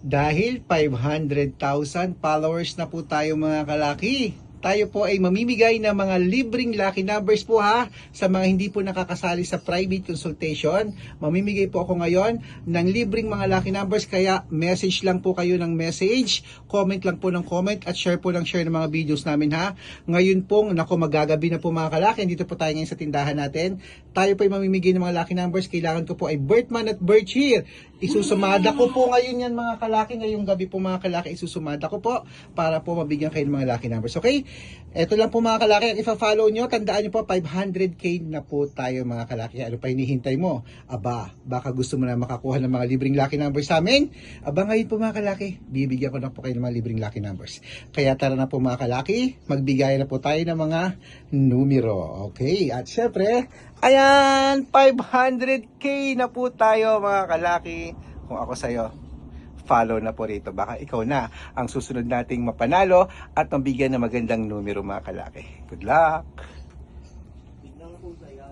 Dahil 500,000 followers na po tayo mga kalaki, tayo po ay mamimigay ng mga libreng lucky numbers po ha sa mga hindi po nakakasali sa private consultation. Mamimigay po ako ngayon ng libreng mga lucky numbers, kaya message lang po kayo ng message, comment lang po ng comment at share po ng share ng mga videos namin ha. Ngayon pong, magagabi na po mga kalaki, dito po tayo ngayon sa tindahan natin. Tayo po ay mamimigay ng mga lucky numbers. Kailangan ko po ay birth month at birth year. Isusumada ko po ngayon yan mga kalaki, ngayong gabi po mga kalaki, isusumada ko po para po mabigyan kayo ng mga lucky numbers. Okay? Ito lang po mga kalaki, ang ifa-follow nyo, tandaan nyo po, 500k na po tayo mga kalaki. Ano pa hinihintay mo? Aba, baka gusto mo na makakuha ng mga libreng lucky numbers sa amin? Aba, ngayon po mga kalaki, bibigyan ko na po kayo ng mga libreng lucky numbers. Kaya tara na po mga kalaki, magbigay na po tayo ng mga numero. Okay, at syempre, ayan, 500k na po tayo mga kalaki. Kung ako sa'yo, follow na po rito. Baka ikaw na ang susunod nating mapanalo at mabigyan ng magandang numero mga kalaki. Good luck! Tignan ko sa'yo.